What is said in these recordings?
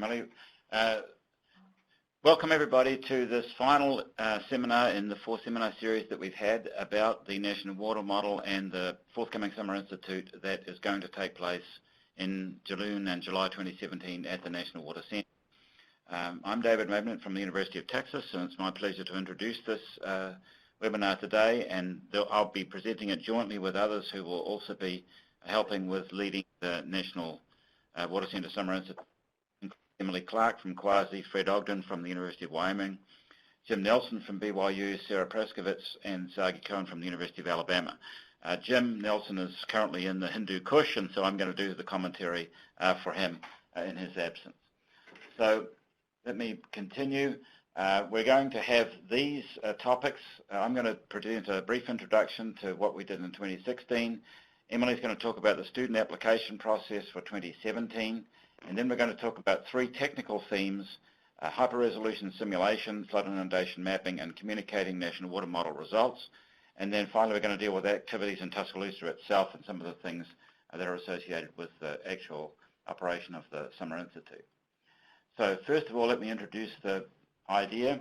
Emily. Welcome everybody to this final seminar in the 4-seminar series that we've had about the National Water Model and the forthcoming Summer Institute that is going to take place in June and July 2017 at the National Water Centre. I'm David Maidment from the University of Texas, and it's my pleasure to introduce this webinar today, and I'll be presenting it jointly with others who will also be helping with leading the National Water Centre Summer Institute. Emily Clark from Quasi, Fred Ogden from the University of Wyoming, Jim Nelson from BYU, Sarah Praskovitz, and Sagi Cohen from the University of Alabama. Jim Nelson is currently in the Hindu Kush, and so I'm going to do the commentary for him in his absence. So let me continue. We're going to have these topics. I'm going to present a brief introduction to what we did in 2016. Emily's going to talk about the student application process for 2017. And then we're going to talk about 3 technical themes: hyper-resolution simulation, flood inundation mapping, and communicating National Water Model results. And then finally, we're going to deal with activities in Tuscaloosa itself and some of the things that are associated with the actual operation of the Summer Institute. So first of all, let me introduce the idea.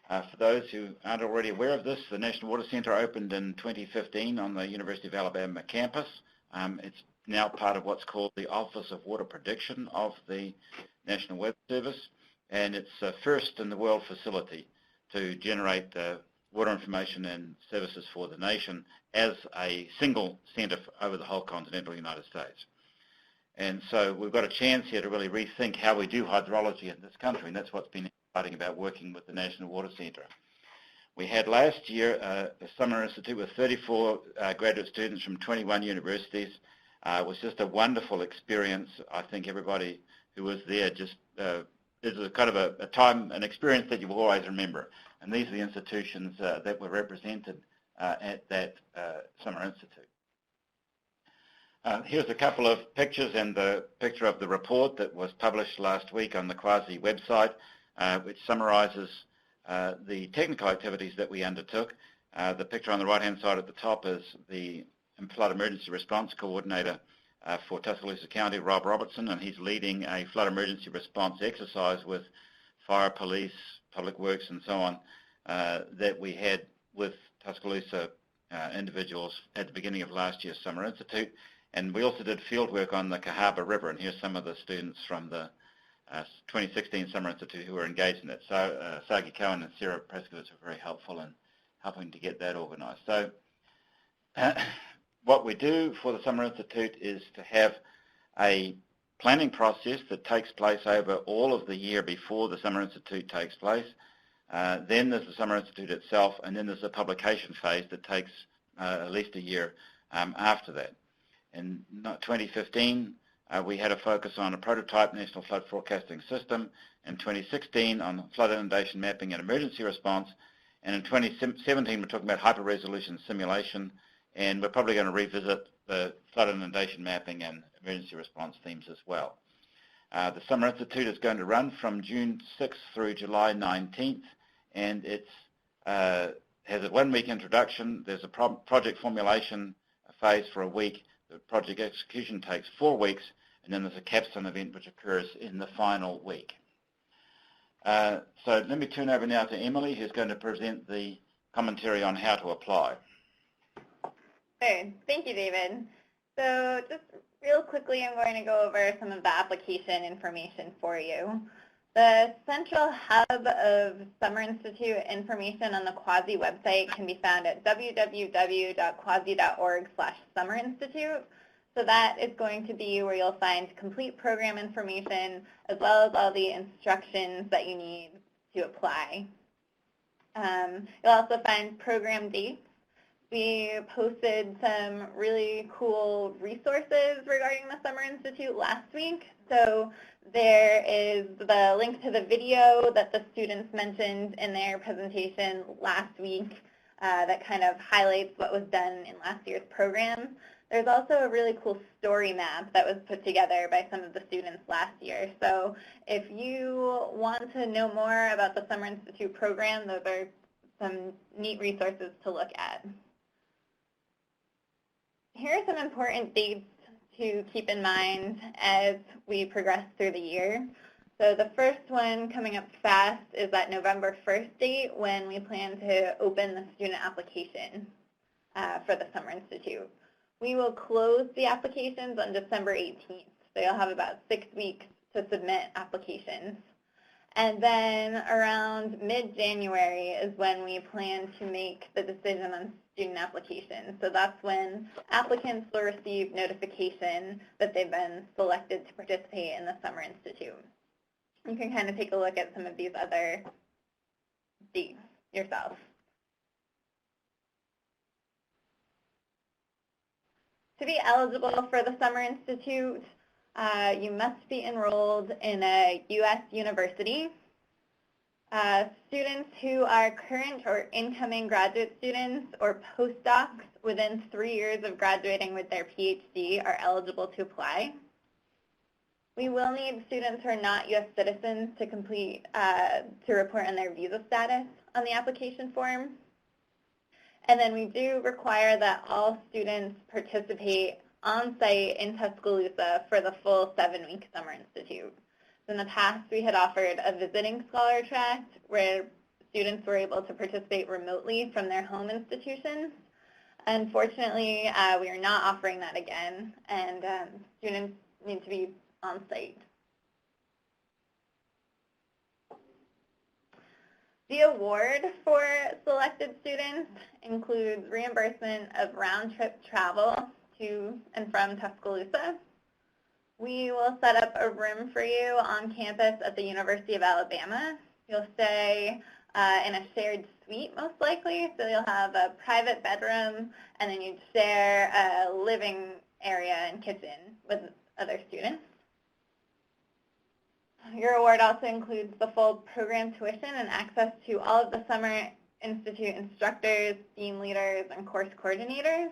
For those who aren't already aware of this, the National Water Centre opened in 2015 on the University of Alabama campus. It's now part of what's called the Office of Water Prediction of the National Weather Service, and it's the first in the world facility to generate water information and services for the nation as a single centre over the whole continental United States. And so we've got a chance here to really rethink how we do hydrology in this country, and that's what's been exciting about working with the National Water Centre. We had last year a Summer Institute with 34 graduate students from 21 universities. It was just a wonderful experience. I think everybody who was there just is a kind of a time, an experience that you will always remember. And these are the institutions that were represented at that Summer Institute. Here's a couple of pictures and the picture of the report that was published last week on the Quasi website, which summarizes the technical activities that we undertook. The picture on the right-hand side at the top is the Flood Emergency Response Coordinator for Tuscaloosa County, Rob Robertson, and he's leading a flood emergency response exercise with fire, police, public works, and so on that we had with Tuscaloosa individuals at the beginning of last year's Summer Institute. And we also did field work on the Cahaba River, and here's some of the students from the 2016 Summer Institute who were engaged in it. So Sagi Cohen and Sarah Praskovitz were very helpful in helping to get that organized. So what we do for the Summer Institute is to have a planning process that takes place over all of the year before the Summer Institute takes place. Then there's the Summer Institute itself, and then there's a publication phase that takes at least a year after that. In 2015, we had a focus on a prototype national flood forecasting system. In 2016, on flood inundation mapping and emergency response. And in 2017, we're talking about hyper-resolution simulation, and we're probably going to revisit the flood inundation mapping and emergency response themes as well. The Summer Institute is going to run from June 6th through July 19th, and it has a 1-week introduction. There's a project formulation phase for a week. The project execution takes 4 weeks, and then there's a capstone event which occurs in the final week. So let me turn over now to Emily, who's going to present the commentary on how to apply. Sure. Thank you, David. So just real quickly, I'm going to go over some of the application information for you. The central hub of Summer Institute information on the Quasi website can be found at www.quasi.org/summerinstitute. So that is going to be where you'll find complete program information as well as all the instructions that you need to apply. You'll also find program dates. We posted some really cool resources regarding the Summer Institute last week. So there is the link to the video that the students mentioned in their presentation last week that kind of highlights what was done in last year's program. There's also a really cool story map that was put together by some of the students last year. So if you want to know more about the Summer Institute program, those are some neat resources to look at. Here are some important dates to keep in mind as we progress through the year. So the first one coming up fast is that November 1st date when we plan to open the student application for the Summer Institute. We will close the applications on December 18th, so you'll have about 6 weeks to submit applications. And then around mid-January is when we plan to make the decision on student applications. So that's when applicants will receive notification that they've been selected to participate in the Summer Institute. You can kind of take a look at some of these other dates yourself. To be eligible for the Summer Institute, you must be enrolled in a U.S. university. Students who are current or incoming graduate students or postdocs within 3 years of graduating with their PhD are eligible to apply. We will need students who are not U.S. citizens to report on their visa status on the application form. And then we do require that all students participate on-site in Tuscaloosa for the full 7-week Summer Institute. In the past, we had offered a visiting scholar track where students were able to participate remotely from their home institutions. Unfortunately, we are not offering that again, and students need to be on-site. The award for selected students includes reimbursement of round-trip travel to and from Tuscaloosa. We will set up a room for you on campus at the University of Alabama. You'll stay in a shared suite, most likely, so you'll have a private bedroom, and then you'd share a living area and kitchen with other students. Your award also includes the full program tuition and access to all of the Summer Institute instructors, team leaders, and course coordinators.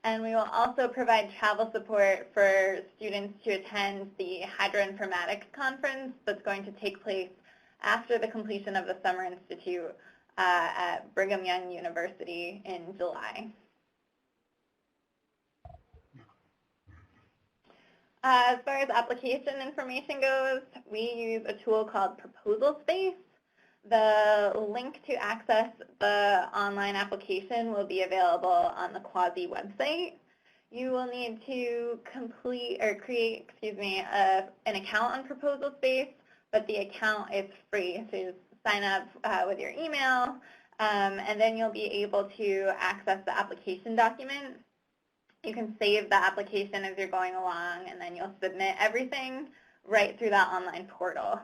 And we will also provide travel support for students to attend the Hydroinformatics Conference that's going to take place after the completion of the Summer Institute at Brigham Young University in July. As far as application information goes, we use a tool called Proposal Space. The link to access the online application will be available on the Quasi website. You will need to create an account on Proposal Space, but the account is free. So you sign up with your email, and then you'll be able to access the application document. You can save the application as you're going along, and then you'll submit everything right through that online portal.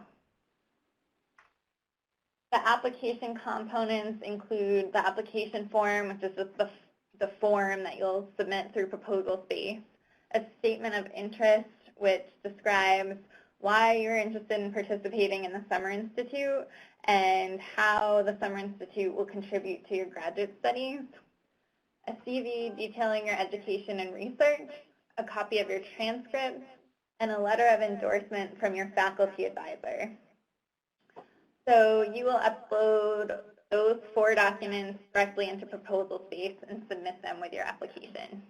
The application components include the application form, which is just the form that you'll submit through Proposal Space, a statement of interest, which describes why you're interested in participating in the Summer Institute and how the Summer Institute will contribute to your graduate studies, a CV detailing your education and research, a copy of your transcripts, and a letter of endorsement from your faculty advisor. So you will upload those 4 documents directly into Proposal Space and submit them with your application.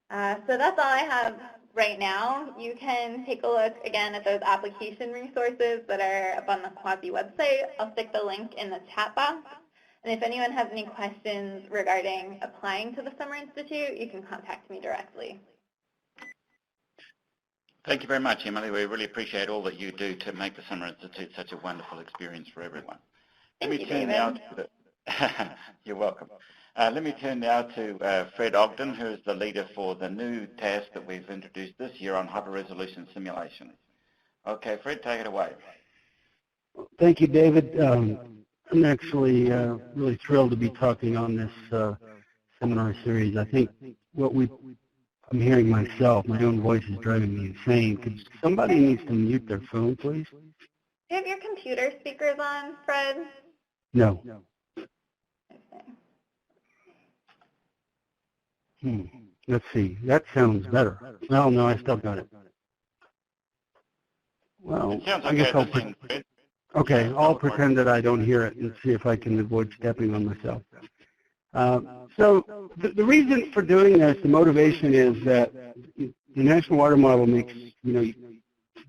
So that's all I have right now. You can take a look again at those application resources that are up on the Quasi website. I'll stick the link in the chat box. And if anyone has any questions regarding applying to the Summer Institute, you can contact me directly. Thank you very much, Emily. We really appreciate all that you do to make the Summer Institute such a wonderful experience for everyone. Thank you, David. You're welcome. Let me turn now to Fred Ogden, who is the leader for the new task that we've introduced this year on hyper-resolution simulation. Okay, Fred, take it away. Thank you, David. I'm actually really thrilled to be talking on this seminar series. I think what I'm hearing myself, my own voice is driving me insane. Could somebody needs to mute their phone, please? Do you have your computer speakers on, Fred? No. Okay. Let's see. That sounds better. Well, no, I still got it. Well, It sounds I guess okay. I'll pretend that I don't hear it and see if I can avoid stepping on myself. So the reason for doing this, the motivation is that the National Water Model makes,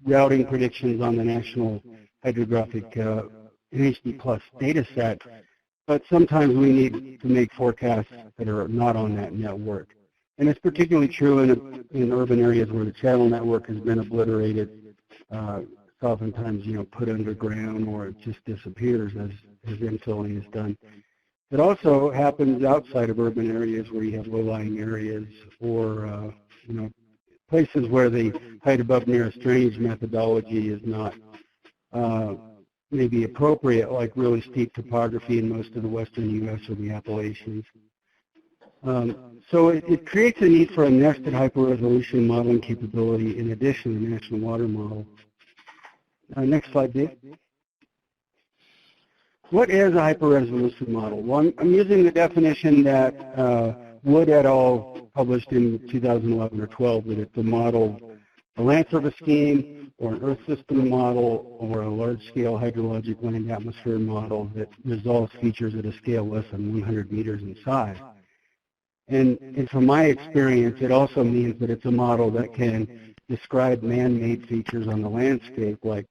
routing predictions on the National Hydrographic NHD Plus data set, but sometimes we need to make forecasts that are not on that network. And it's particularly true in urban areas where the channel network has been obliterated. It's oftentimes, put underground or it just disappears as infilling is done. It also happens outside of urban areas where you have low-lying areas or, places where the height above nearest drainage methodology is not maybe appropriate, like really steep topography in most of the western U.S. or the Appalachians. So it creates a need for a nested hyper-resolution modeling capability in addition to the National Water Model. Next slide, Dave. What is a hyper-resolution model? Well, I'm using the definition that Wood et al. Published in 2011 or 12, that it's a model, a land surface scheme, or an Earth system model, or a large-scale hydrologic land atmosphere model that resolves features at a scale less than 100 meters in size. And from my experience, it also means that it's a model that can describe man-made features on the landscape, like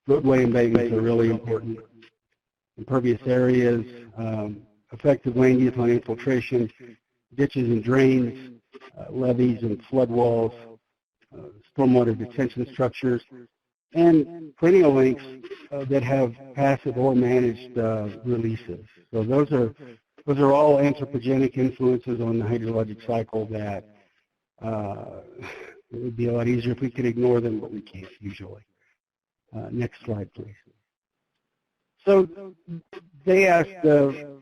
roadway embankments are really important, impervious areas, effective land use on infiltration, ditches and drains, levees and flood walls, stormwater detention structures, and perennial links that have passive or managed releases. So those are all anthropogenic influences on the hydrologic cycle that it would be a lot easier if we could ignore them, but we can't usually. Next slide, please. So they asked,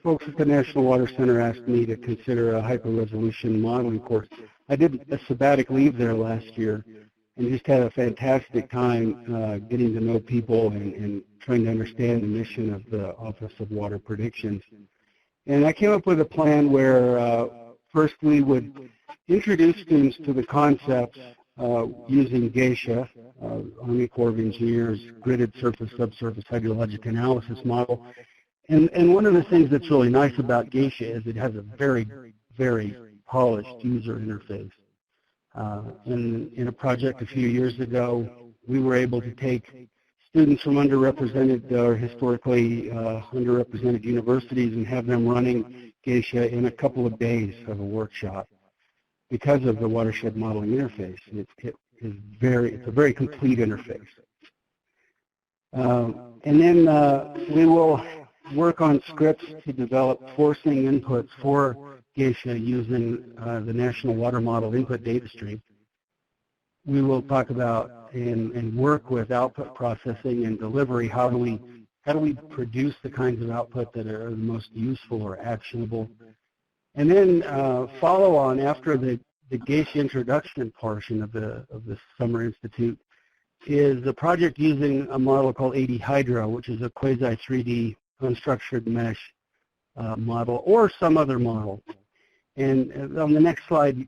folks at the National Water Center asked me to consider a hyper-resolution modeling course. I did a sabbatic leave there last year and just had a fantastic time getting to know people and trying to understand the mission of the Office of Water Predictions. And I came up with a plan where first we would introduce students to the concepts using Geisha, Army Corps of Engineers, gridded surface subsurface hydrologic analysis model. And one of the things that's really nice about Geisha is it has a very, very polished user interface. In a project a few years ago, we were able to take students from underrepresented or historically underrepresented universities and have them running Geisha in a couple of days of a workshop because of the watershed modeling interface. It's a very complete interface. And then we will work on scripts to develop forcing inputs for Geisha using the National Water Model input data stream. We will talk about and work with output processing and delivery. How do we produce the kinds of output that are the most useful or actionable? And then follow on after the Geisha introduction portion of the Summer Institute is a project using a model called 80 Hydro, which is a quasi-3D unstructured mesh model, or some other model. And on the next slide,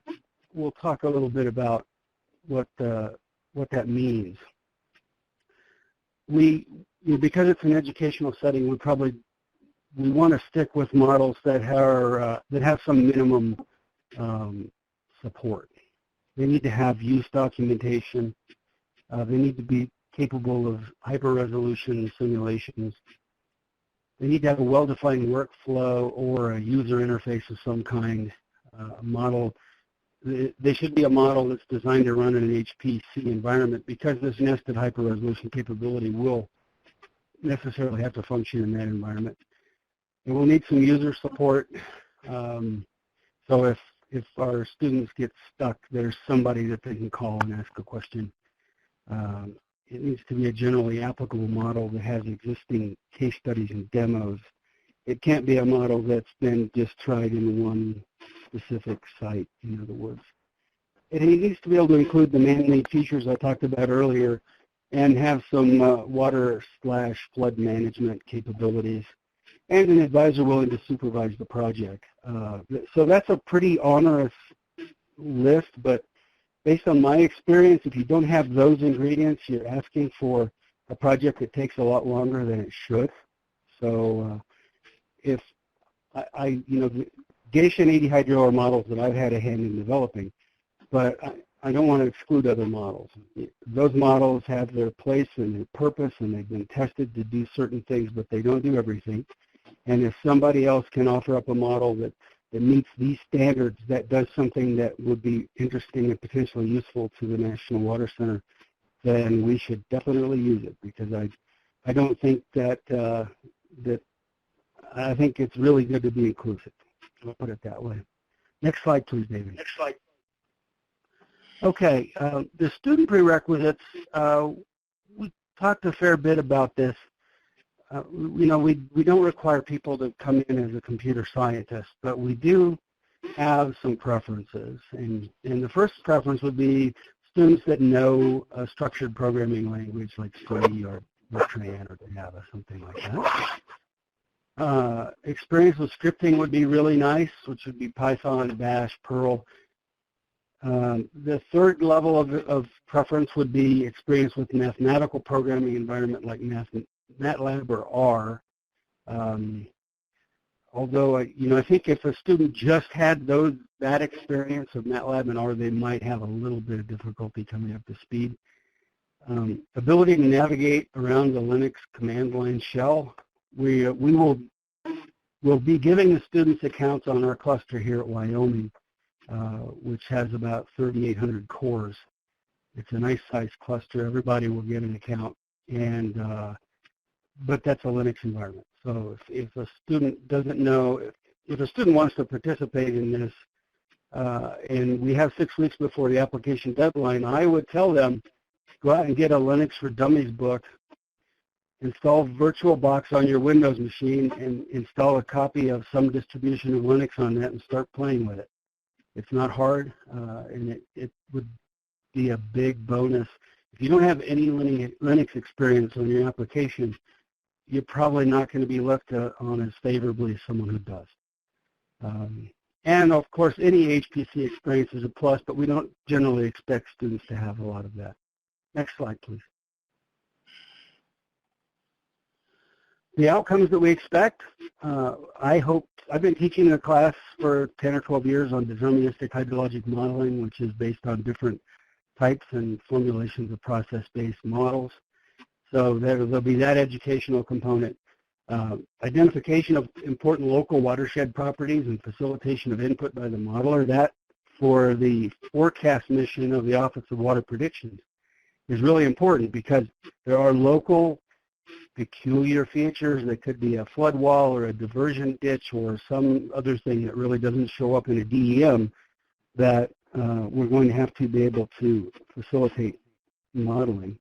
we'll talk a little bit about what that means. Because it's an educational setting, we want to stick with models that have some minimum support. They need to have use documentation. They need to be capable of hyper-resolution simulations. They need to have a well-defined workflow or a user interface of some kind. Model. They should be a model that's designed to run in an HPC environment, because this nested hyper-resolution capability will necessarily have to function in that environment. It will need some user support. So if our students get stuck, there's somebody that they can call and ask a question. It needs to be a generally applicable model that has existing case studies and demos. It can't be a model that's been just tried in one specific site, in other words. It needs to be able to include the man-made features I talked about earlier and have some water/flood management capabilities and an advisor willing to supervise the project. So that's a pretty onerous list, but based on my experience, if you don't have those ingredients, you're asking for a project that takes a lot longer than it should. So if Geisha and 80 Hydro are models that I've had a hand in developing, but I don't want to exclude other models. Those models have their place and their purpose, and they've been tested to do certain things, but they don't do everything. And if somebody else can offer up a model that meets these standards, that does something that would be interesting and potentially useful to the National Water Center, then we should definitely use it, because I don't think that I think it's really good to be inclusive. I'll put it that way. Next slide, please, David. Next slide. Okay, the student prerequisites, we talked a fair bit about this. You know, we don't require people to come in as a computer scientist, but we do have some preferences. And the first preference would be students that know a structured programming language like C or Fortran or Java, something like that. Experience with scripting would be really nice, which would be Python, Bash, Perl. The third level of preference would be experience with mathematical programming environment like MATLAB or R. Although, you know, I think if a student just had that experience of MATLAB and R, they might have a little bit of difficulty coming up to speed. Ability to navigate around the Linux command line shell. We'll be giving the students accounts on our cluster here at Wyoming, which has about 3,800 cores. It's a nice sized cluster. Everybody will get an account, and but that's a Linux environment. So if a student doesn't know, if a student wants to participate in this, and we have 6 weeks before the application deadline, I would tell them, go out and get a Linux for Dummies book, install VirtualBox on your Windows machine, and install a copy of some distribution of Linux on that and start playing with it. It's not hard, and it would be a big bonus. If you don't have any Linux experience on your application, you're probably not going to be looked on as favorably as someone who does. And of course, any HPC experience is a plus, but we don't generally expect students to have a lot of that. Next slide, please. The outcomes that we expect, I've been teaching a class for 10 or 12 years on deterministic hydrologic modeling, which is based on different types and formulations of process-based models. So there'll be that educational component. Identification of important local watershed properties and facilitation of input by the modeler. That, for the forecast mission of the Office of Water Predictions, is really important because there are local peculiar features. That could be a flood wall or a diversion ditch or some other thing that really doesn't show up in a DEM that we're going to have to be able to facilitate modeling.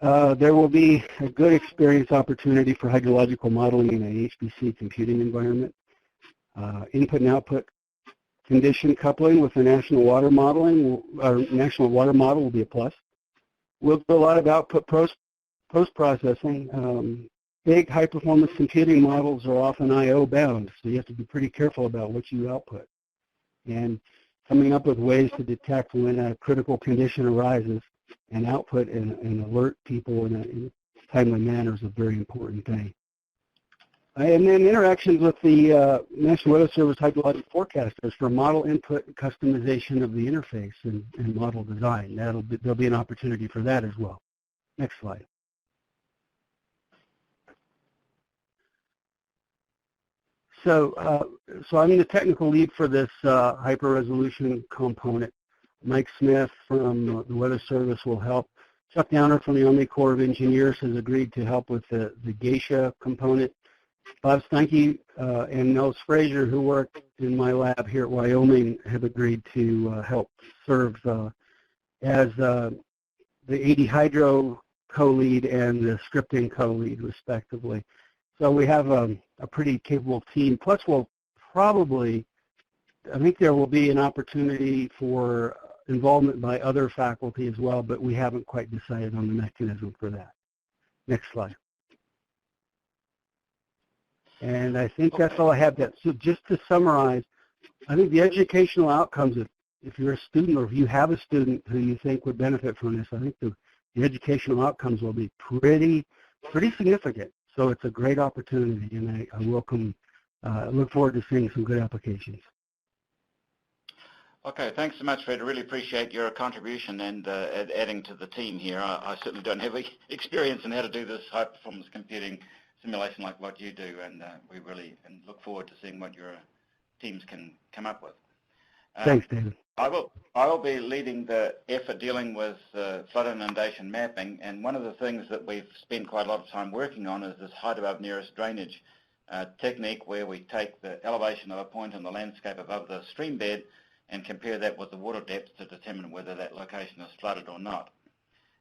There will be a good experience opportunity for hydrological modeling in a HPC computing environment. Input and output condition coupling with the national water modeling, our national water model will be a plus. We'll do a lot of output post-processing. Big high-performance computing models are often I/O bound, so you have to be pretty careful about what you output. And coming up with ways to detect when a critical condition arises and output and alert people in a timely manner is a very important thing. And then interactions with the National Weather Service hydrologic forecasters for model input and customization of the interface and model design. There'll be an opportunity for that as well. Next slide. So I'm the technical lead for this hyper-resolution component. Mike Smith from the Weather Service will help. Chuck Downer from the Army Corps of Engineers has agreed to help with the Geisha component. Bob Steinke and Nels Frazier, who work in my lab here at Wyoming, have agreed to help serve as the AD Hydro co-lead and the scripting co-lead, respectively. So we have a pretty capable team. Plus, I think there will be an opportunity for involvement by other faculty as well, but we haven't quite decided on the mechanism for that. Next slide. And I think that's all I have. So just to summarize, I think the educational outcomes, if you're a student or if you have a student who you think would benefit from this, I think the educational outcomes will be pretty significant. So it's a great opportunity, and I look forward to seeing some good applications. Okay, thanks so much, Fred. I really appreciate your contribution and adding to the team here. I certainly don't have experience in how to do this high-performance computing simulation like what you do, and we really look forward to seeing what your teams can come up with. Thanks, David. I will be leading the effort dealing with flood inundation mapping, and one of the things that we've spent quite a lot of time working on is this height above nearest drainage technique, where we take the elevation of a point in the landscape above the stream bed and compare that with the water depth to determine whether that location is flooded or not.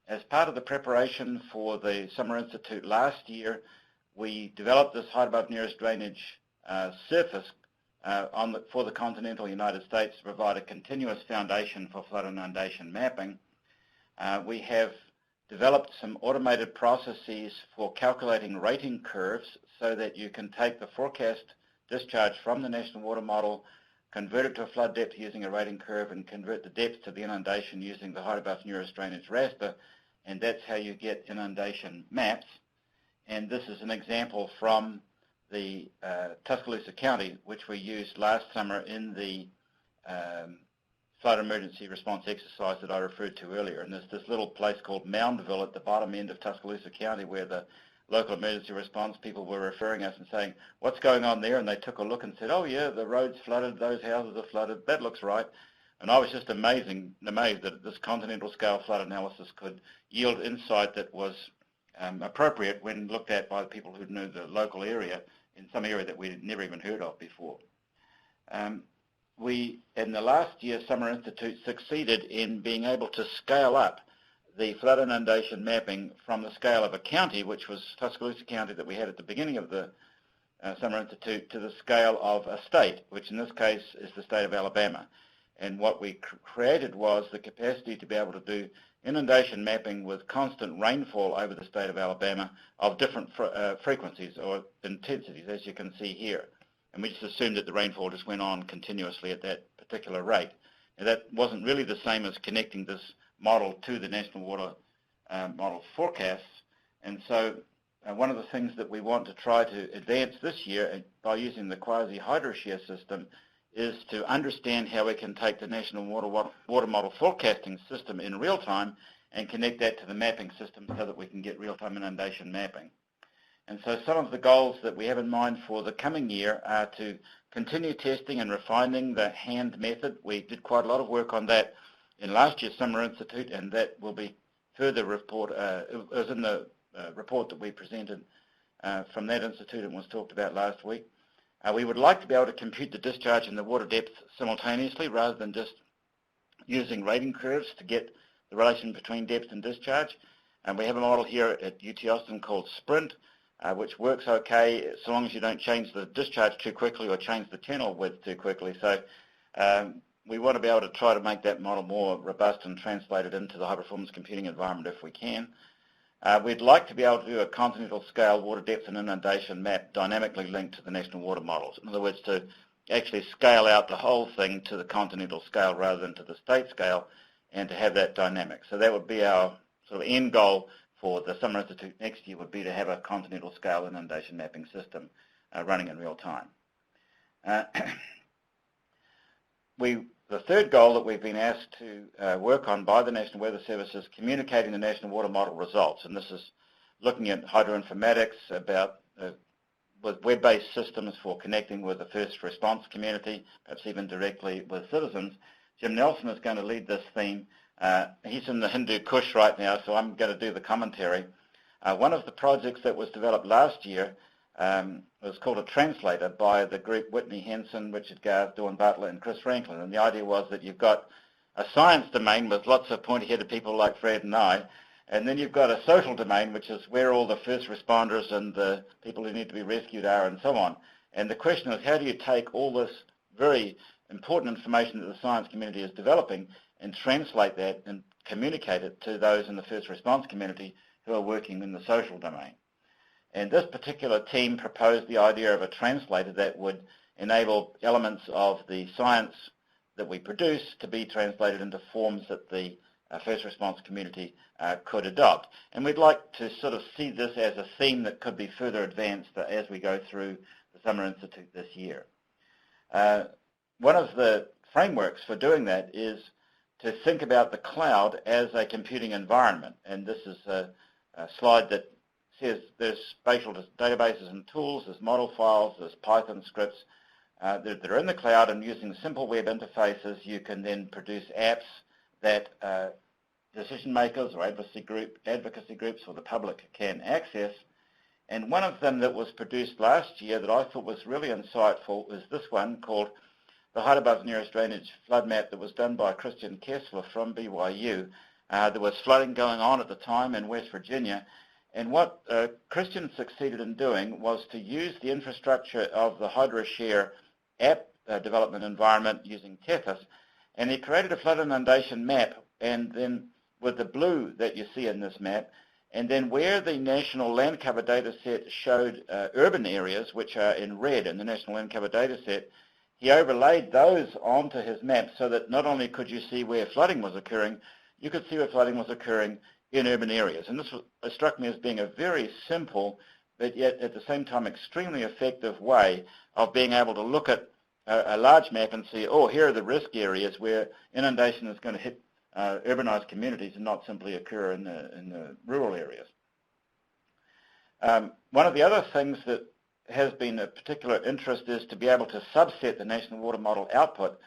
As part of the preparation for the Summer Institute last year, we developed this height above nearest drainage surface for the continental United States to provide a continuous foundation for flood inundation mapping. We have developed some automated processes for calculating rating curves so that you can take the forecast discharge from the National Water Model, convert it to a flood depth using a rating curve, and convert the depth to the inundation using the height above nearest drainage raster, and that's how you get inundation maps. And this is an example from the Tuscaloosa County, which we used last summer in the flood emergency response exercise that I referred to earlier. And there's this little place called Moundville at the bottom end of Tuscaloosa County where the local emergency response people were referring us and saying, what's going on there? And they took a look and said, oh yeah, the road's flooded, those houses are flooded, that looks right. And I was just amazed that this continental scale flood analysis could yield insight that was appropriate when looked at by the people who knew the local area in some area that we'd never even heard of before. We, in the last year, Summer Institute succeeded in being able to scale up the flood inundation mapping from the scale of a county, which was Tuscaloosa County that we had at the beginning of the Summer Institute, to the scale of a state, which in this case is the state of Alabama. And what we created was the capacity to be able to do inundation mapping with constant rainfall over the state of Alabama of different frequencies or intensities, as you can see here. And we just assumed that the rainfall just went on continuously at that particular rate. And that wasn't really the same as connecting this model to the National Water Model forecasts. And so one of the things that we want to try to advance this year by using the quasi-hydroshare system is to understand how we can take the National Water Model forecasting system in real time and connect that to the mapping system so that we can get real-time inundation mapping. And so some of the goals that we have in mind for the coming year are to continue testing and refining the hand method. We did quite a lot of work on that in last year's Summer Institute, and that will be further report. It was in the report that we presented from that institute and was talked about last week. We would like to be able to compute the discharge and the water depth simultaneously rather than just using rating curves to get the relation between depth and discharge. And we have a model here at UT Austin called Sprint, which works okay so long as you don't change the discharge too quickly or change the channel width too quickly. So we want to be able to try to make that model more robust and translate it into the high-performance computing environment if we can. We'd like to be able to do a continental scale water depth and inundation map dynamically linked to the national water models. In other words, to actually scale out the whole thing to the continental scale rather than to the state scale, and to have that dynamic. So that would be our sort of end goal for the Summer Institute next year, would be to have a continental scale inundation mapping system running in real time. The third goal that we've been asked to work on by the National Weather Service is communicating the National Water Model results. And this is looking at hydroinformatics, with web-based systems for connecting with the first response community, perhaps even directly with citizens. Jim Nelson is going to lead this theme. He's in the Hindu Kush right now, so I'm going to do the commentary. One of the projects that was developed last year was called a translator by the group Whitney Henson, Richard Garth, Dawn Butler, and Chris Franklin. And the idea was that you've got a science domain with lots of pointy-headed people like Fred and I, and then you've got a social domain, which is where all the first responders and the people who need to be rescued are and so on. And the question is, how do you take all this very important information that the science community is developing and translate that and communicate it to those in the first response community who are working in the social domain? And this particular team proposed the idea of a translator that would enable elements of the science that we produce to be translated into forms that the first response community could adopt. And we'd like to sort of see this as a theme that could be further advanced as we go through the Summer Institute this year. One of the frameworks for doing that is to think about the cloud as a computing environment. And this is a slide that says there's spatial databases and tools, there's model files, there's Python scripts that are in the cloud, and using simple web interfaces you can then produce apps that decision makers or advocacy groups or the public can access. And one of them that was produced last year that I thought was really insightful is this one called the Height Above Nearest Drainage Flood Map that was done by Christian Kessler from BYU. There was flooding going on at the time in West Virginia, and what Christian succeeded in doing was to use the infrastructure of the HydroShare app development environment using Tethys, and he created a flood inundation map, and then with the blue that you see in this map, and then where the National Land Cover Data Set showed urban areas, which are in red in the National Land Cover Data Set, he overlaid those onto his map so that not only could you see where flooding was occurring, you could see where flooding was occurring in urban areas. And this struck me as being a very simple, but yet at the same time extremely effective way of being able to look at a large map and see, oh, here are the risk areas where inundation is going to hit urbanized communities and not simply occur in the rural areas. One of the other things that has been of particular interest is to be able to subset the National Water Model output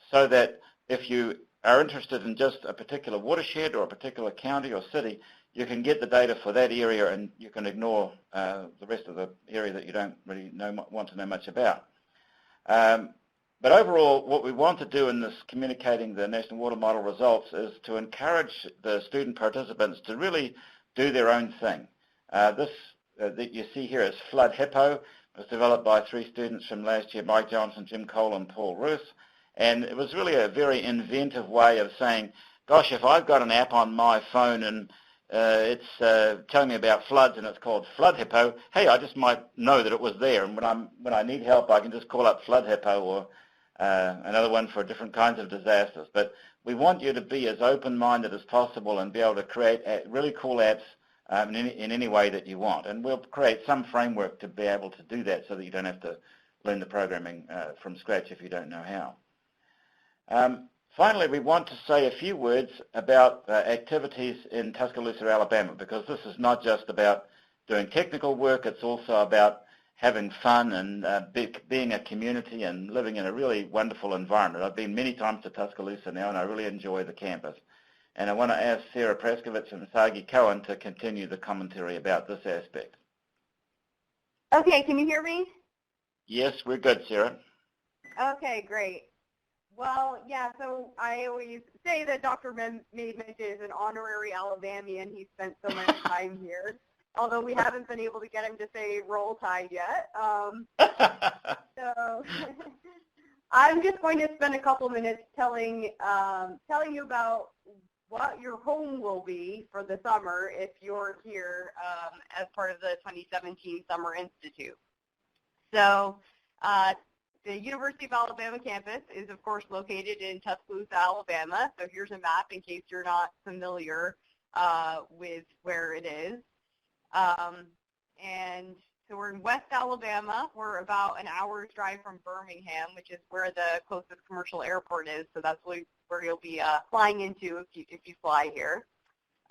so that if you are interested in just a particular watershed or a particular county or city, you can get the data for that area and you can ignore the rest of the area that you don't really want to know much about. But overall, what we want to do in this communicating the National Water Model results is to encourage the student participants to really do their own thing. This that you see here is Flood Hippo. It was developed by 3 students from last year, Mike Johnson, Jim Cole, and Paul Roos. And it was really a very inventive way of saying, gosh, if I've got an app on my phone and it's telling me about floods and it's called Flood Hippo, hey, I just might know that it was there. And when I need help, I can just call up Flood Hippo or another one for different kinds of disasters. But we want you to be as open-minded as possible and be able to create really cool apps in any way that you want. And we'll create some framework to be able to do that so that you don't have to learn the programming from scratch if you don't know how. Finally, we want to say a few words about activities in Tuscaloosa, Alabama, because this is not just about doing technical work, it's also about having fun and being a community and living in a really wonderful environment. I've been many times to Tuscaloosa now, and I really enjoy the campus. And I want to ask Sarah Praskovich and Sagi Cohen to continue the commentary about this aspect. Okay, can you hear me? Yes, we're good, Sarah. Okay, great. Well, yeah, so I always say that Dr. Maidment is an honorary Alabamian. He spent so much time here, although we haven't been able to get him to say Roll Tide yet. So I'm just going to spend a couple minutes telling you about what your home will be for the summer if you're here as part of the 2017 Summer Institute. So the University of Alabama campus is, of course, located in Tuscaloosa, Alabama. So here's a map in case you're not familiar with where it is. And so we're in West Alabama. We're about an hour's drive from Birmingham, which is where the closest commercial airport is. So that's where you'll be flying into if you fly here.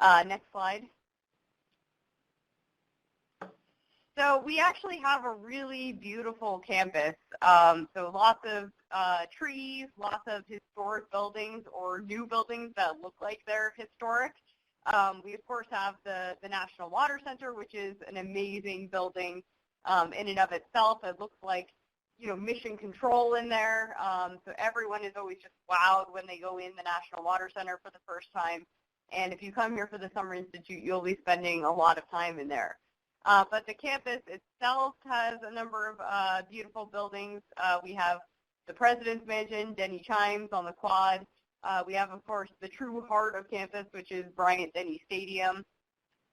Next slide. So we actually have a really beautiful campus. So lots of trees, lots of historic buildings or new buildings that look like they're historic. We, of course, have the National Water Center, which is an amazing building in and of itself. It looks like, you know, mission control in there. So everyone is always just wowed when they go in the National Water Center for the first time. And if you come here for the Summer Institute, you'll be spending a lot of time in there. But the campus itself has a number of beautiful buildings. We have the President's Mansion, Denny Chimes on the quad. We have, of course, the true heart of campus, which is Bryant-Denny Stadium.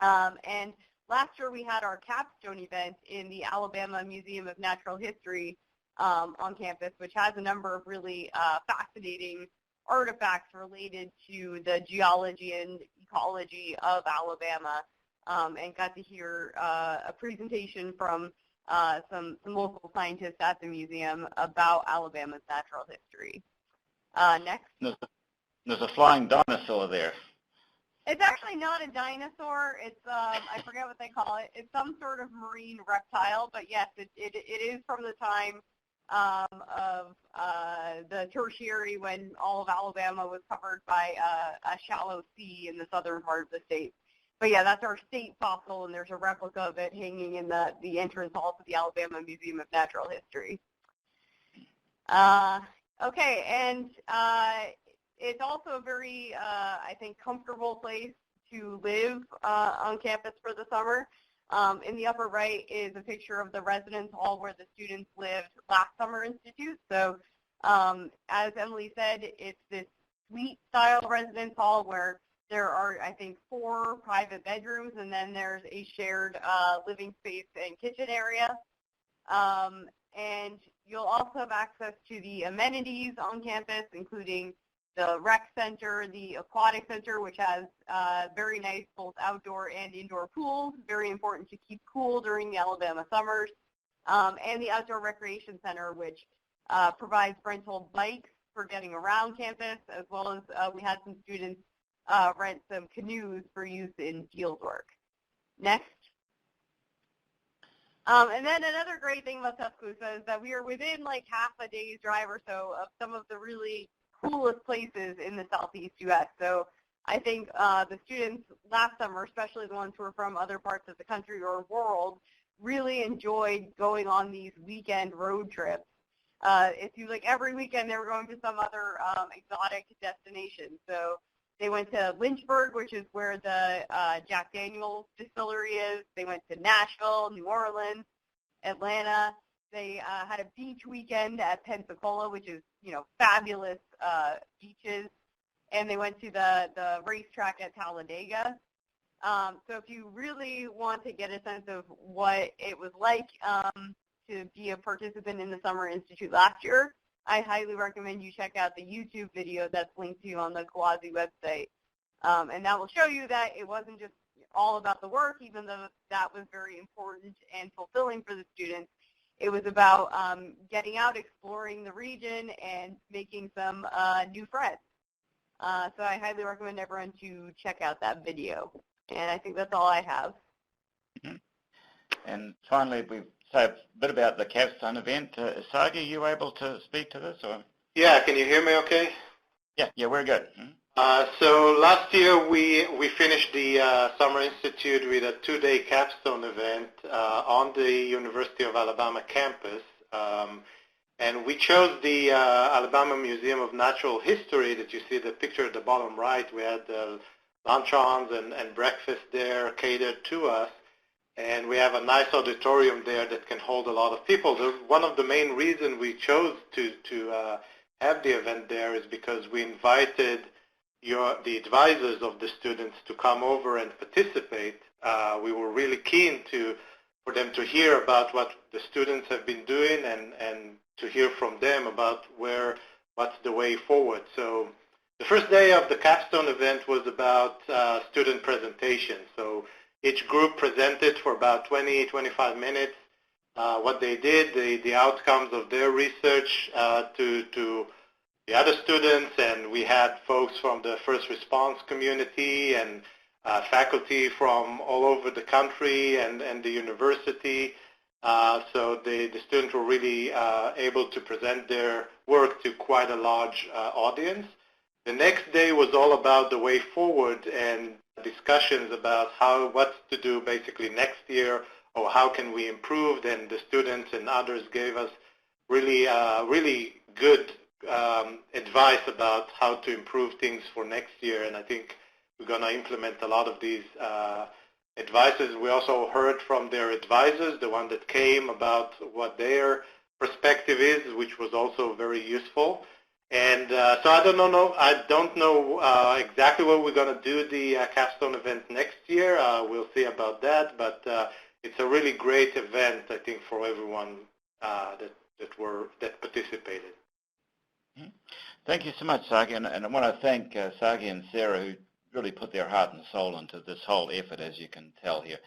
And last year we had our Capstone Event in the Alabama Museum of Natural History on campus, which has a number of really fascinating artifacts related to the geology and ecology of Alabama. And got to hear a presentation from some local scientists at the museum about Alabama's natural history. Next. There's a flying dinosaur there. It's actually not a dinosaur. It's I forget what they call it. It's some sort of marine reptile, but yes, it is from the time of the tertiary when all of Alabama was covered by a shallow sea in the southern part of the state. But yeah, that's our state fossil, and there's a replica of it hanging in the entrance halls of the Alabama Museum of Natural History. Okay, and it's also a very, I think, comfortable place to live on campus for the summer. In the upper right is a picture of the residence hall where the students lived last summer institute. So as Emily said, it's this suite-style residence hall where there are, I think, 4 private bedrooms, and then there's a shared living space and kitchen area. And you'll also have access to the amenities on campus, including the rec center, the aquatic center, which has very nice both outdoor and indoor pools, very important to keep cool during the Alabama summers, and the outdoor recreation center, which provides rental bikes for getting around campus, as well as we had some students rent some canoes for use in field work. Next. And then another great thing about Tuscaloosa is that we are within like half a day's drive or so of some of the really coolest places in the southeast U.S. So I think the students last summer, especially the ones who are from other parts of the country or world, really enjoyed going on these weekend road trips. It seems like every weekend they were going to some other exotic destination. So they went to Lynchburg, which is where the Jack Daniel's distillery is. They went to Nashville, New Orleans, Atlanta. They had a beach weekend at Pensacola, which is, fabulous beaches. And they went to the racetrack at Talladega. So if you really want to get a sense of what it was like to be a participant in the Summer Institute last year, I highly recommend you check out the YouTube video that's linked to you on the Kawazi website. And that will show you that it wasn't just all about the work, even though that was very important and fulfilling for the students. It was about getting out, exploring the region, and making some new friends. So I highly recommend everyone to check out that video. And I think that's all I have. Mm-hmm. And finally, we say a bit about the Capstone event. Sagi, are you able to speak to this? Or? Yeah, can you hear me okay? Yeah, we're good. So last year we finished the Summer Institute with a 2-day capstone event on the University of Alabama campus. And we chose the Alabama Museum of Natural History that you see the picture at the bottom right. We had luncheons and breakfast there catered to us. And we have a nice auditorium there that can hold a lot of people. One of the main reasons we chose to have the event there is because we invited the advisors of the students to come over and participate. We were really keen for them to hear about what the students have been doing and to hear from them about what's the way forward. So the first day of the capstone event was about student presentation. So each group presented for about 20-25 minutes what they did, the outcomes of their research to the other students, and we had folks from the first response community and faculty from all over the country and the university. So the students were really able to present their work to quite a large audience. The next day was all about the way forward and discussions about what to do basically next year, or how can we improve. And the students and others gave us really good advice about how to improve things for next year. And I think we're going to implement a lot of these advices. We also heard from their advisors, the one that came, about what their perspective is, which was also very useful. And so I don't know exactly what we're going to do the capstone event next year. We'll see about that, but it's a really great event, I think, for everyone that participated. Thank you so much, Sagi, and I want to thank Sagi and Sarah, who really put their heart and soul into this whole effort, as you can tell here.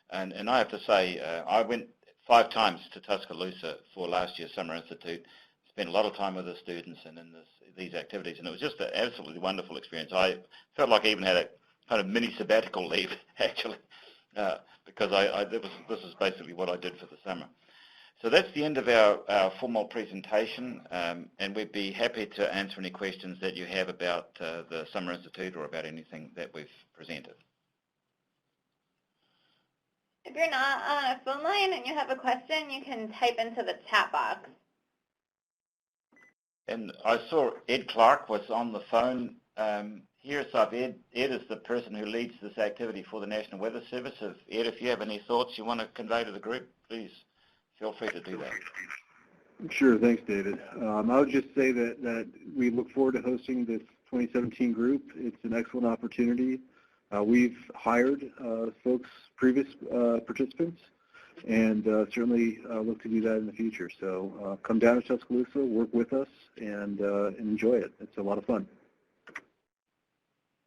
And I have to say, I went 5 times to Tuscaloosa for last year's Summer Institute, spent a lot of time with the students and in these activities, and it was just an absolutely wonderful experience. I felt like I even had a kind of mini sabbatical leave, actually, because this is basically what I did for the summer. So that's the end of our formal presentation, and we'd be happy to answer any questions that you have about the Summer Institute or about anything that we've presented. If you're not on a phone line and you have a question, you can type into the chat box. And I saw Ed Clark was on the phone here. So Ed is the person who leads this activity for the National Weather Service. Ed, if you have any thoughts you want to convey to the group, please feel free to do that. Sure, thanks, David. I would just say that we look forward to hosting this 2017 group. It's an excellent opportunity. We've hired previous participants, and certainly look to do that in the future. So come down to Tuscaloosa, work with us, and enjoy it. It's a lot of fun.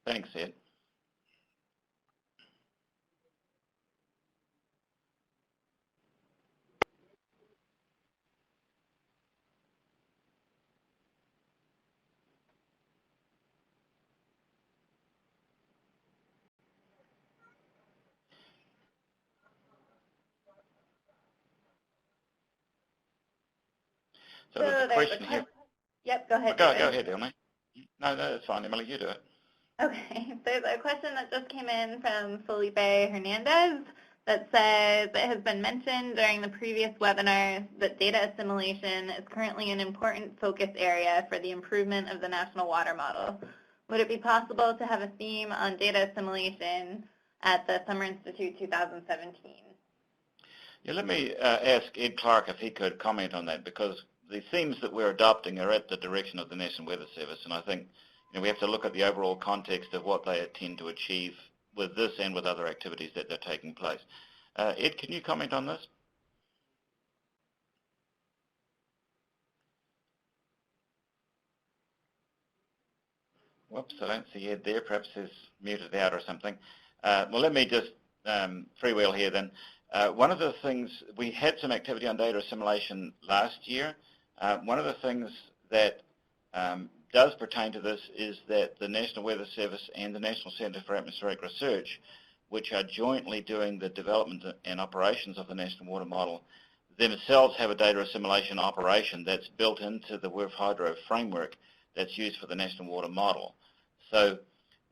Thanks, Ed. So there's a question here. Yep, go ahead. Go ahead, Emily. No, that's fine, Emily. You do it. Okay. There's a question that just came in from Felipe Hernandez that says it has been mentioned during the previous webinars that data assimilation is currently an important focus area for the improvement of the National Water Model. Would it be possible to have a theme on data assimilation at the Summer Institute 2017? Yeah, let me ask Ed Clark if he could comment on that, because the themes that we're adopting are at the direction of the National Weather Service, and I think we have to look at the overall context of what they intend to achieve with this and with other activities that are taking place. Ed, can you comment on this? Whoops, I don't see Ed there. Perhaps he's muted out or something. Well, let me just freewheel here then. One of the things, we had some activity on data assimilation last year. One of the things that does pertain to this is that the National Weather Service and the National Centre for Atmospheric Research, which are jointly doing the development and operations of the National Water Model, themselves have a data assimilation operation that's built into the WRF Hydro framework that's used for the National Water Model. So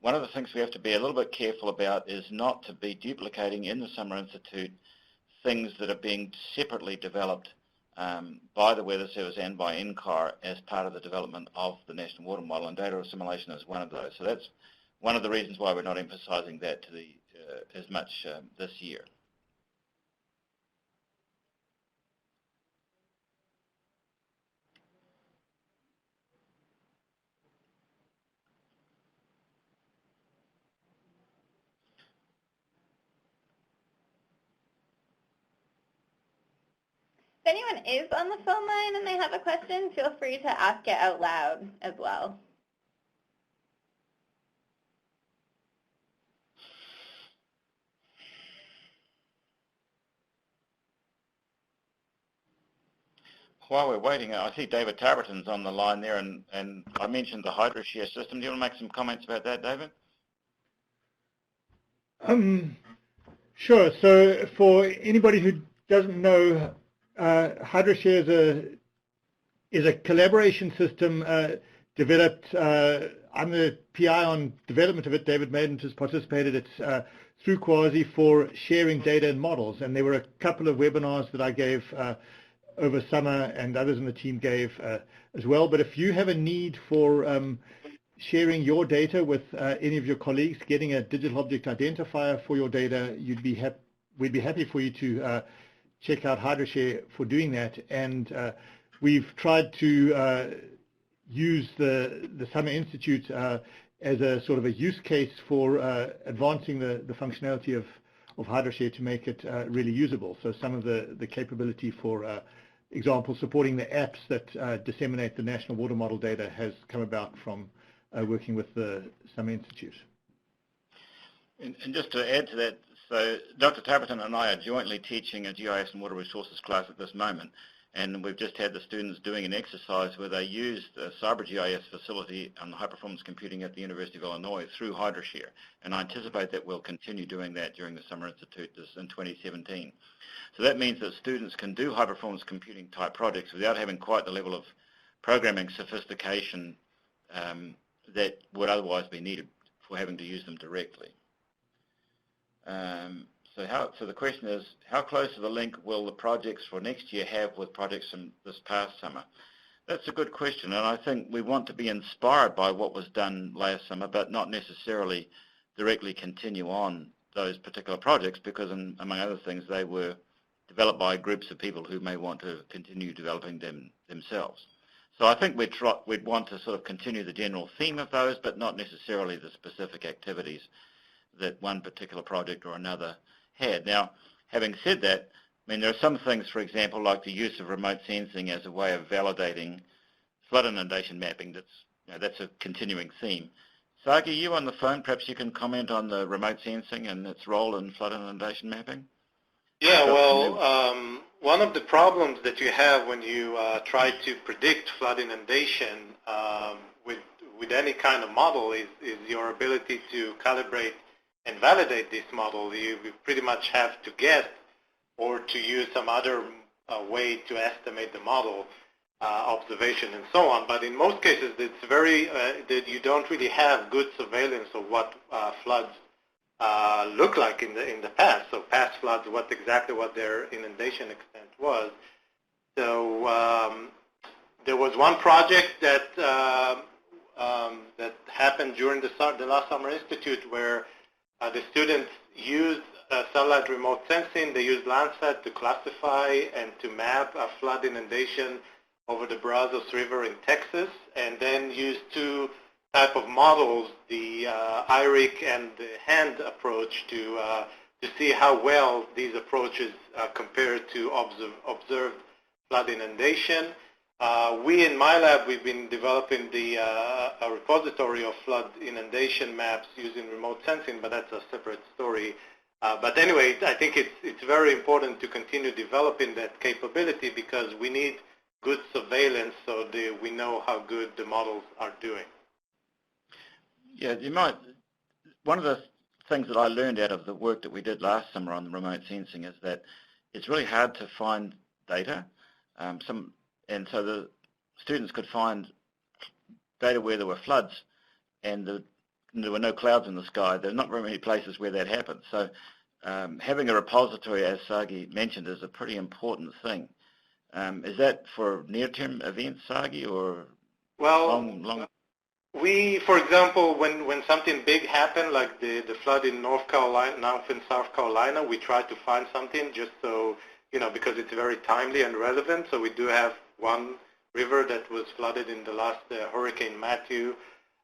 one of the things we have to be a little bit careful about is not to be duplicating in the Summer Institute things that are being separately developed by the Weather Service and by NCAR as part of the development of the National Water Model, and data assimilation is one of those. So that's one of the reasons why we're not emphasizing that to as much this year. If anyone is on the phone line and they have a question, feel free to ask it out loud as well. While we're waiting, I see David Tarberton's on the line there, and I mentioned the HydroShare system. Do you want to make some comments about that, David? Sure. So for anybody who doesn't know, HydroShare is a collaboration system developed. I'm the PI on development of it. David Maidment has participated. It's through Quasi for sharing data and models. And there were a couple of webinars that I gave over summer, and others in the team gave as well. But if you have a need for sharing your data with any of your colleagues, getting a digital object identifier for your data, we'd be happy for you to check out HydroShare for doing that. And we've tried to use the Summer Institute as a sort of a use case for advancing the functionality of HydroShare to make it really usable. So some of the capability for example, supporting the apps that disseminate the National Water Model data has come about from working with the Summer Institute. And just to add to that, so Dr. Tarberton and I are jointly teaching a GIS and water resources class at this moment, And we've just had the students doing an exercise where they used a CyberGIS facility on high-performance computing at the University of Illinois through HydroShare. And I anticipate that we'll continue doing that during the Summer Institute in 2017. So that means that students can do high-performance computing type projects without having quite the level of programming sophistication that would otherwise be needed for having to use them directly. So the question is, how close of a link will the projects for next year have with projects from this past summer? That's a good question, and I think we want to be inspired by what was done last summer, but not necessarily directly continue on those particular projects because, among other things, they were developed by groups of people who may want to continue developing them themselves. So I think we'd want to sort of continue the general theme of those, but not necessarily the specific activities that one particular project or another had. Now, having said that, I mean, there are some things, for example, like the use of remote sensing as a way of validating flood inundation mapping. That's a continuing theme. Sagi, you on the phone, perhaps you can comment on the remote sensing and its role in flood inundation mapping? Yeah, well, one of the problems that you have when you try to predict flood inundation with any kind of model is your ability to calibrate and validate this model. You pretty much have to guess or to use some other way to estimate the model, observation and so on. But in most cases, it's very that you don't really have good surveillance of what floods look like in the past. So past floods, exactly what their inundation extent was. So there was one project that that happened during the last Summer Institute where the students used satellite remote sensing. They used Landsat to classify and to map a flood inundation over the Brazos River in Texas, and then used two type of models, the IRIC and the hand approach, to see how well these approaches compare to observed flood inundation. We in my lab, we've been developing a repository of flood inundation maps using remote sensing, but that's a separate story. But anyway, I think it's very important to continue developing that capability because we need good surveillance so we know how good the models are doing. Yeah, one of the things that I learned out of the work that we did last summer on the remote sensing is that it's really hard to find data. And so the students could find data where there were floods and there were no clouds in the sky. There are not very many places where that happens. So having a repository, as Sagi mentioned, is a pretty important thing. Is that for near-term events, Sagi, or long? For example, when something big happened, like the flood in North and South Carolina, we try to find something just so, because it's very timely and relevant. So we do have one river that was flooded in the last Hurricane Matthew.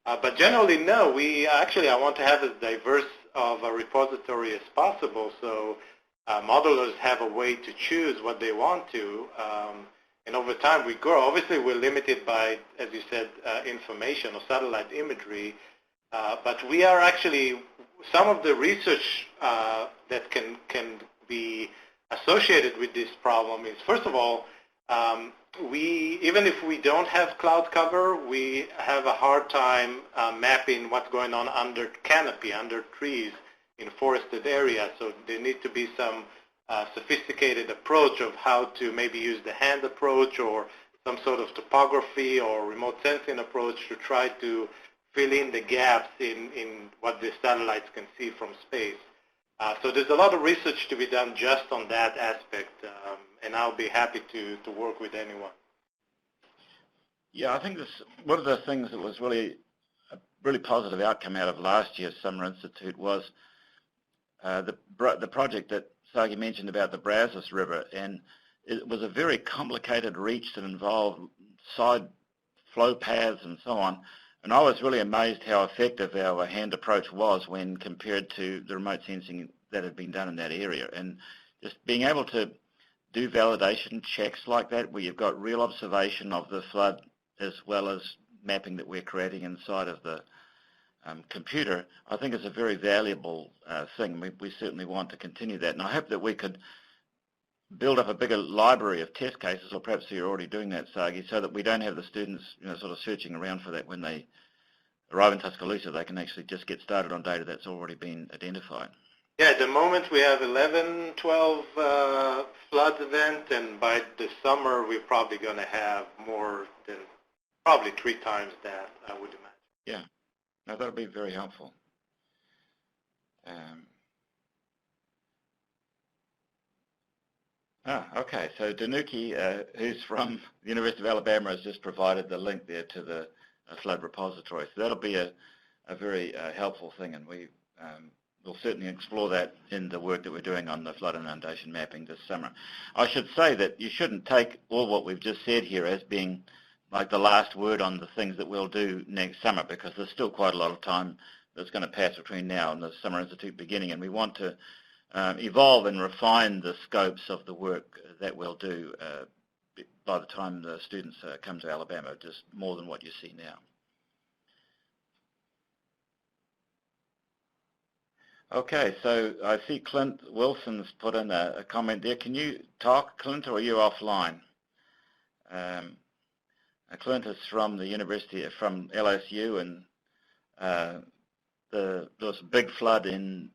But generally, no. I want to have as diverse of a repository as possible, so modelers have a way to choose what they want to. And over time, we grow. Obviously, we're limited by, as you said, information or satellite imagery. But we are actually, some of the research that can be associated with this problem is, first of all, even if we don't have cloud cover, we have a hard time mapping what's going on under canopy, under trees in forested areas. So there needs to be some sophisticated approach of how to maybe use the hand approach or some sort of topography or remote sensing approach to try to fill in the gaps in what the satellites can see from space. So there's a lot of research to be done just on that aspect, and I'll be happy to work with anyone. Yeah, I think one of the things that was really a really positive outcome out of last year's Summer Institute was the project that Sagi mentioned about the Brazos River, and it was a very complicated reach that involved side flow paths and so on. And I was really amazed how effective our hand approach was when compared to the remote sensing that had been done in that area. And just being able to do validation checks like that, where you've got real observation of the flood as well as mapping that we're creating inside of the computer, I think is a very valuable thing. We certainly want to continue that. And I hope that we could build up a bigger library of test cases, or perhaps you're already doing that, Sagi, so that we don't have the students, sort of searching around for that when they arrive in Tuscaloosa. They can actually just get started on data that's already been identified. Yeah, at the moment we have 11, 12 flood events, and by the summer we're probably going to have more than probably 3 times that, I would imagine. Yeah, no, that'll be very helpful. Okay, so Danuki, who's from the University of Alabama, has just provided the link there to the flood repository. So that'll be a very helpful thing, and we'll certainly explore that in the work that we're doing on the flood inundation mapping this summer. I should say that you shouldn't take all what we've just said here as being like the last word on the things that we'll do next summer, because there's still quite a lot of time that's going to pass between now and the Summer Institute beginning, and we want to evolve and refine the scopes of the work that we'll do by the time the students come to Alabama, just more than what you see now. Okay, so I see Clint Wilson's put in a comment there. Can you talk, Clint, or are you offline? Clint is from the university, from LSU, and there was a big flood in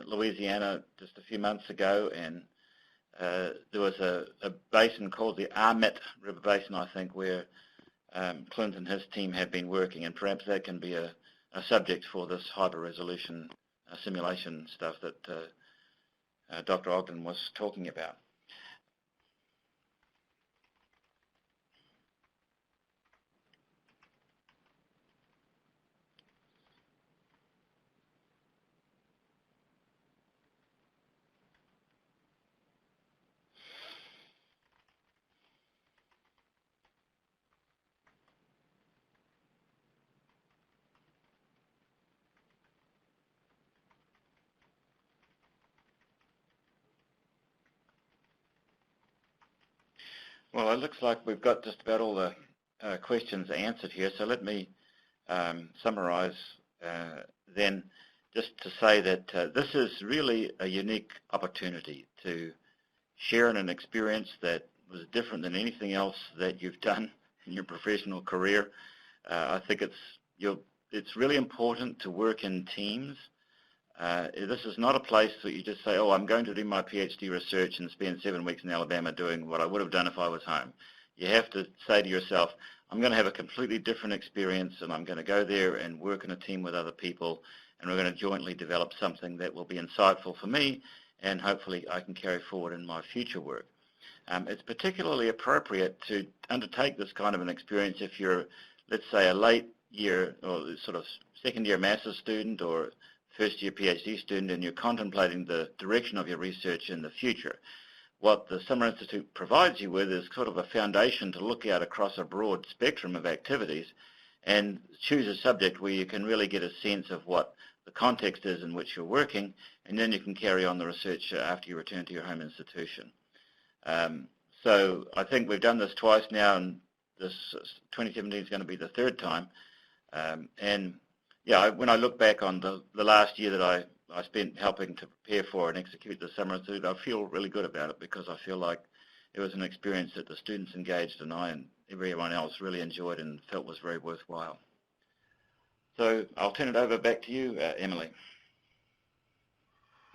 Louisiana just a few months ago, and there was a basin called the Armet River Basin, I think, where Clint and his team have been working, and perhaps that can be a subject for this hyper-resolution simulation stuff that Dr. Ogden was talking about. Well, it looks like we've got just about all the questions answered here, so let me summarize then, just to say that this is really a unique opportunity to share in an experience that was different than anything else that you've done in your professional career. I think it's really important to work in teams. This is not a place that you just say, oh, I'm going to do my PhD research and spend 7 weeks in Alabama doing what I would have done if I was home. You have to say to yourself, I'm going to have a completely different experience, and I'm going to go there and work in a team with other people, and we're going to jointly develop something that will be insightful for me, and hopefully I can carry forward in my future work. It's particularly appropriate to undertake this kind of an experience if you're, let's say, a late year or sort of second-year master's student or first-year PhD student, and you're contemplating the direction of your research in the future. What the Summer Institute provides you with is sort of a foundation to look out across a broad spectrum of activities and choose a subject where you can really get a sense of what the context is in which you're working, and then you can carry on the research after you return to your home institution. So I think we've done this twice now, and this 2017 is going to be the 3rd time. And yeah, when I look back on the last year that I spent helping to prepare for and execute the Summer Institute, I feel really good about it, because I feel like it was an experience that the students engaged and I and everyone else really enjoyed and felt was very worthwhile. So I'll turn it over back to you, Emily.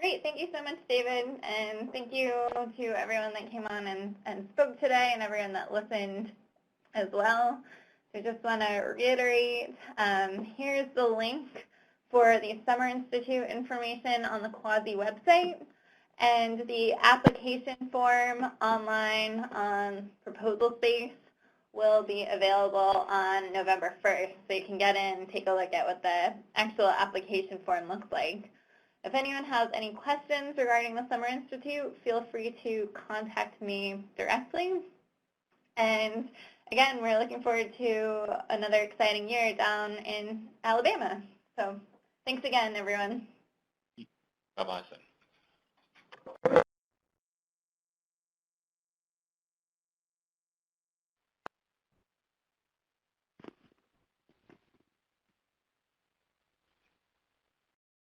Great. Thank you so much, David. And thank you to everyone that came on and spoke today, and everyone that listened as well. I just want to reiterate, here's the link for the Summer Institute information on the Quasi website, and the application form online on Proposal Space will be available on November 1st, so you can get in and take a look at what the actual application form looks like. If anyone has any questions regarding the Summer Institute, feel free to contact me directly. And again, we're looking forward to another exciting year down in Alabama. So thanks again, everyone. Bye-bye, sir.